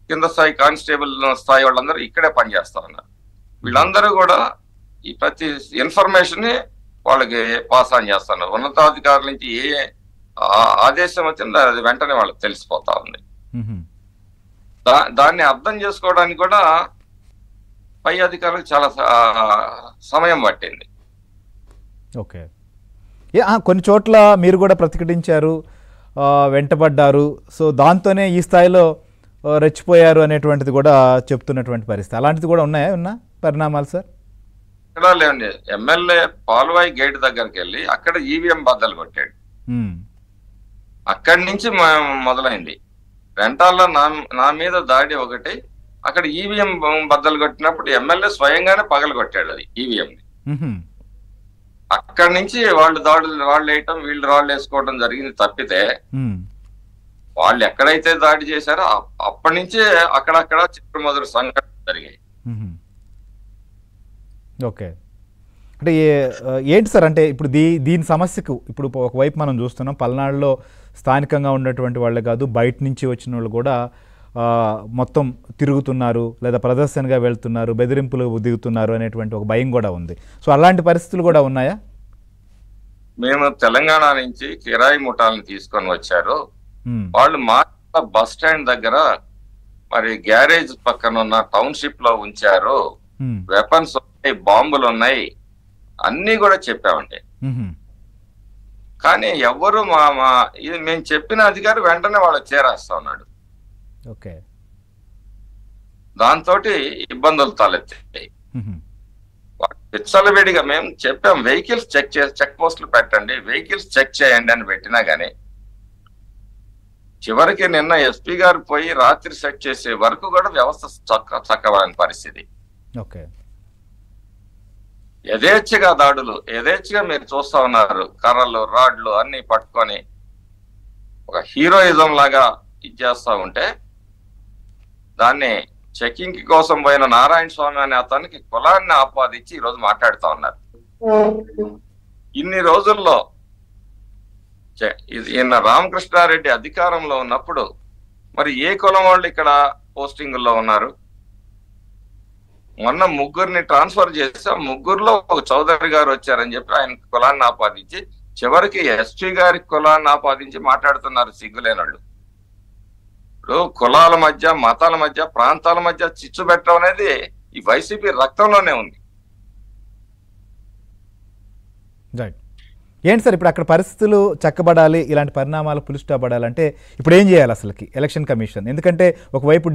కింద స్థాయి కానిస్టేబుల్ స్థాయి వాళ్ళందరూ ఇక్కడే పనిచేస్తా ఉన్నారు. వీళ్ళందరూ కూడా ఈ ప్రతి ఇన్ఫర్మేషన్ ని వాళ్ళకి పాస్ ఆన్ చేస్తున్నారు. ఉన్నతాధికారుల నుంచి ఏ ఆదేశం వచ్చిందో అది వెంటనే వాళ్ళకి తెలిసిపోతా ఉంది. దాన్ని అర్థం చేసుకోవడానికి కూడా పై అధికారులకు చాలా సమయం పట్టింది. ఓకే, కొన్ని చోట్ల మీరు కూడా ప్రతిఘటించారు, వెంటబడ్డారు. సో దాంతోనే ఈ స్థాయిలో రెచ్చిపోయారు అనేటువంటిది కూడా చెప్తున్నటువంటి పరిస్థితి. అలాంటిది కూడా ఉన్నాయా పరిణామాలు సార్? ఇక్కడ లేండి, ఎమ్మెల్యే పాల్వాయి గేట్ దగ్గరికి వెళ్ళి అక్కడ ఈవీఎం బద్దలు కొట్టాడు. అక్కడి నుంచి మొదలైంది. రెంటాల్లో నా మీద దాడి ఒకటి, అక్కడ ఈవీఎం బద్దలు కొట్టినప్పుడు ఎమ్మెల్యే స్వయంగానే పగలు కొట్టాడు అది ఈవీఎం ని. అక్కడి నుంచి వాళ్ళు వేయటం, వీళ్ళు రాళ్ళు వేసుకోవడం జరిగింది తప్పితే వాళ్ళు ఎక్కడైతే దాడి చేశారో అప్పటి నుంచే అక్కడక్కడ చిక్కుమదురు సంఘటనలు జరిగాయి. ఓకే, అంటే ఏంటి సార్, అంటే ఇప్పుడు దీని సమస్యకు ఇప్పుడు ఒకవైపు మనం చూస్తున్నాం, పల్నాడులో స్థానికంగా ఉన్నటువంటి వాళ్ళే కాదు, బయట నుంచి వచ్చిన వాళ్ళు కూడా మొత్తం తిరుగుతున్నారు, లేదా ప్రదర్శనగా వెళ్తున్నారు, బెదిరింపులు దిగుతున్నారు అనేటువంటి ఒక భయం కూడా ఉంది. సో అలాంటి పరిస్థితులు కూడా ఉన్నాయా? మేము తెలంగాణ నుంచి కిరాయి ముఠాలను తీసుకొని వచ్చారు. వాళ్ళు మా బస్ స్టాండ్ దగ్గర మరి గ్యారేజ్ పక్కన ఉన్న టౌన్షిప్ లో ఉంచారు. వెపన్స్ ఉన్నాయి, బాంబులు ఉన్నాయి, అన్ని కూడా చెప్పామండి. కానీ ఎవరు ఇది మేము చెప్పిన అధికారి వెంటనే వాళ్ళకి చేరేస్తా ఉన్నాడు. ఓకే, దాంతో ఇబ్బందులు తలెత్తాయి. విచ్చలవిడిగా మేము చెప్పాం, వెహికల్స్ చెక్ పోస్టులు పెట్టండి, వెహికల్స్ చెక్ చేయండి అని పెట్టినా గానీ చివరికి నిన్న ఎస్పీ గారు పోయి రాత్రి చెక్ చేసే వరకు కూడా వ్యవస్థ చక్కబడిన పరిస్థితి. ఓకే, యథేచ్ఛగా దాడులు, యథేచ్ఛగా మీరు చూస్తా ఉన్నారు. కర్రలు, రాడ్లు అన్ని పట్టుకొని ఒక హీరోయిజం లాగా ఇచ్చేస్తా ఉంటే దాన్ని చెకింగ్ కోసం పోయిన నారాయణ స్వామి అనే అతనికి కులాన్ని ఆపాదించి ఈరోజు మాట్లాడుతా ఉన్నారు. ఇన్ని రోజుల్లో ఈయన రామకృష్ణారెడ్డి అధికారంలో ఉన్నప్పుడు మరి ఏ కులం వాళ్ళు ఇక్కడ పోస్టింగుల్లో ఉన్నారు? మొన్న ముగ్గురిని ట్రాన్స్ఫర్ చేసి ముగ్గురులో ఒక చౌదరి గారు వచ్చారని చెప్పి ఆయన కులాన్ని ఆపాదించి చివరికి ఎస్పీ గారి కులాన్ని ఆపాదించి మాట్లాడుతున్నారు సిగ్గులేనోళ్ళు. ఇప్పుడు కులాల మధ్య, మతాల మధ్య, ప్రాంతాల మధ్య చిచ్చు పెట్టడం అనేది ఈ వైసీపీ రక్తంలోనే ఉంది. ఏంటి సార్ ఇప్పుడు అక్కడ పరిస్థితులు చక్కబడాలి, ఇలాంటి పరిణామాలు పులి స్టాప్ పడాలంటే ఇప్పుడు ఏం చేయాలి అసలుకి ఎలక్షన్ కమిషన్? ఎందుకంటే ఒకవైపు